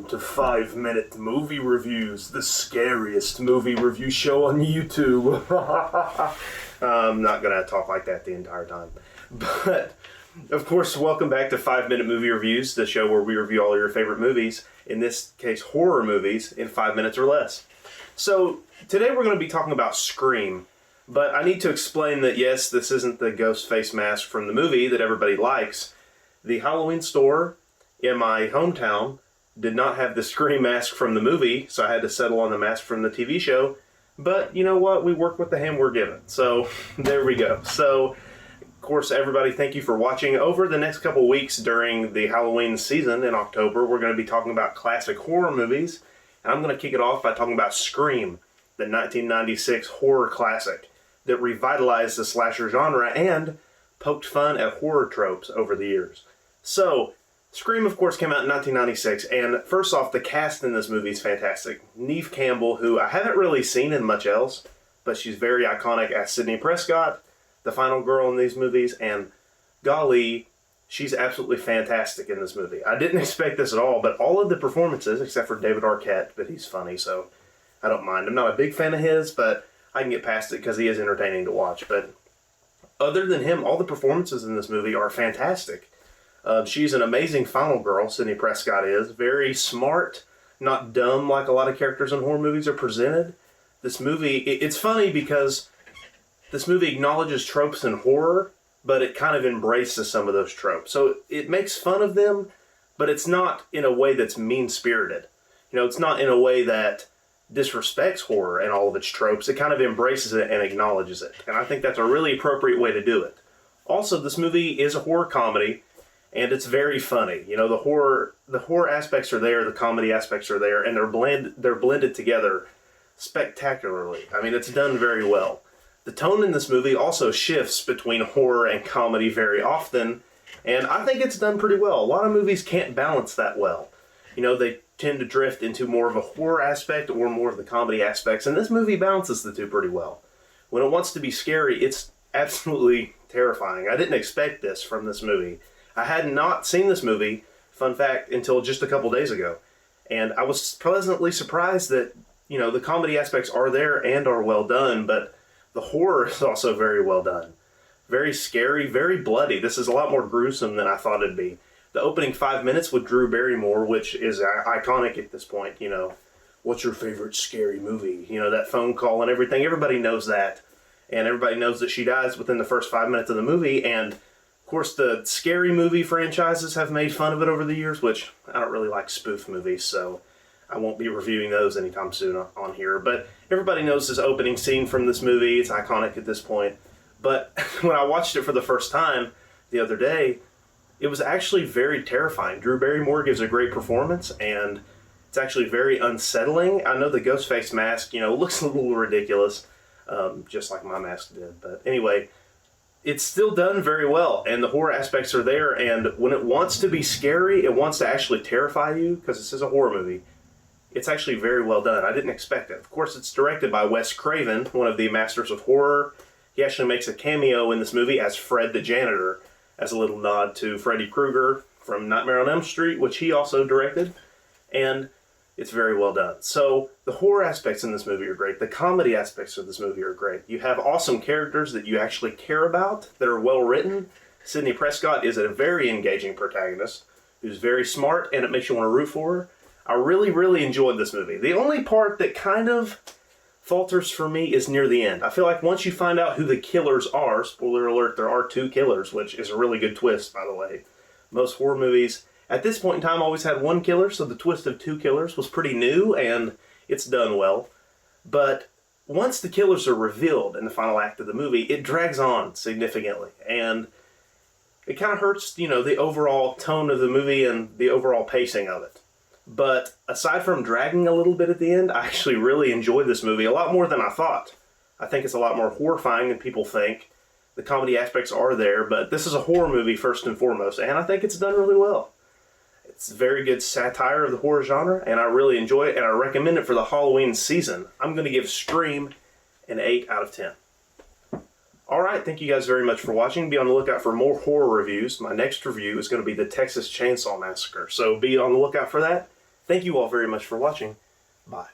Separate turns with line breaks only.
to 5 Minute Movie Reviews, the scariest movie review show on YouTube. I'm not going to talk like that the entire time. But, of course, welcome back to 5 Minute Movie Reviews, the show where we review all your favorite movies, in this case horror movies, in 5 minutes or less. So, today we're going to be talking about Scream. But I need to explain that, yes, this isn't the ghost face mask from the movie that everybody likes. The Halloween store in my hometown did not have the Scream mask from the movie, so I had to settle on the mask from the TV show. But you know what? We work with the hand we're given. So there we go. So, of course, everybody, thank you for watching. Over the next couple weeks during the Halloween season in October, we're going to be talking about classic horror movies. And I'm going to kick it off by talking about Scream, the 1996 horror classic that revitalized the slasher genre and poked fun at horror tropes over the years. So, Scream, of course, came out in 1996, and first off, the cast in this movie is fantastic. Neve Campbell, who I haven't really seen in much else, but she's very iconic as Sidney Prescott, the final girl in these movies, and golly, she's absolutely fantastic in this movie. I didn't expect this at all, but all of the performances, except for David Arquette, but he's funny, so I don't mind. I'm not a big fan of his, but I can get past it because he is entertaining to watch. But other than him, all the performances in this movie are fantastic. She's an amazing final girl, Sidney Prescott is. Very smart, not dumb like a lot of characters in horror movies are presented. This movie, it's funny because this movie acknowledges tropes in horror, but it kind of embraces some of those tropes. So it makes fun of them, but it's not in a way that's mean-spirited. You know, it's not in a way that disrespects horror and all of its tropes. It kind of embraces it and acknowledges it. And I think that's a really appropriate way to do it. Also, this movie is a horror comedy, and it's very funny. You know, the horror aspects are there, the comedy aspects are there, and they're blended together spectacularly. I mean, it's done very well. The tone in this movie also shifts between horror and comedy very often, and I think it's done pretty well. A lot of movies can't balance that well. You know, they tend to drift into more of a horror aspect or more of the comedy aspects, and this movie balances the two pretty well. When it wants to be scary, it's absolutely terrifying. I didn't expect this from this movie. I had not seen this movie, fun fact, until just a couple days ago. And I was pleasantly surprised that, you know, the comedy aspects are there and are well done, but the horror is also very well done. Very scary, very bloody. This is a lot more gruesome than I thought it'd be. The opening 5 minutes with Drew Barrymore, which is iconic at this point, you know, what's your favorite scary movie? You know, that phone call and everything. Everybody knows that. And everybody knows that she dies within the first 5 minutes of the movie, and of course, the scary movie franchises have made fun of it over the years, which I don't really like spoof movies, so I won't be reviewing those anytime soon on here. But everybody knows this opening scene from this movie. It's iconic at this point. But when I watched it for the first time the other day, it was actually very terrifying. Drew Barrymore gives a great performance, and it's actually very unsettling. I know the ghost face mask, you know, looks a little ridiculous, just like my mask did. But anyway, it's still done very well, and the horror aspects are there, and when it wants to be scary, it wants to actually terrify you, because this is a horror movie. It's actually very well done. I didn't expect it. Of course, it's directed by Wes Craven, one of the masters of horror. He actually makes a cameo in this movie as Fred the janitor, as a little nod to Freddy Krueger from Nightmare on Elm Street, which he also directed, and it's very well done. So, the horror aspects in this movie are great. The comedy aspects of this movie are great. You have awesome characters that you actually care about, that are well written. Sidney Prescott is a very engaging protagonist, who's very smart, and it makes you want to root for her. I really, really enjoyed this movie. The only part that kind of falters for me is near the end. I feel like once you find out who the killers are, spoiler alert, there are two killers, which is a really good twist, by the way. Most horror movies at this point in time always had one killer, so the twist of two killers was pretty new, and it's done well. But once the killers are revealed in the final act of the movie, it drags on significantly, and it kind of hurts, you know, the overall tone of the movie and the overall pacing of it. But aside from dragging a little bit at the end, I actually really enjoyed this movie a lot more than I thought. I think it's a lot more horrifying than people think. The comedy aspects are there, but this is a horror movie first and foremost, and I think it's done really well. It's very good satire of the horror genre, and I really enjoy it, and I recommend it for the Halloween season. I'm going to give Scream an 8 out of 10. Alright, thank you guys very much for watching. Be on the lookout for more horror reviews. My next review is going to be the Texas Chainsaw Massacre, so be on the lookout for that. Thank you all very much for watching. Bye.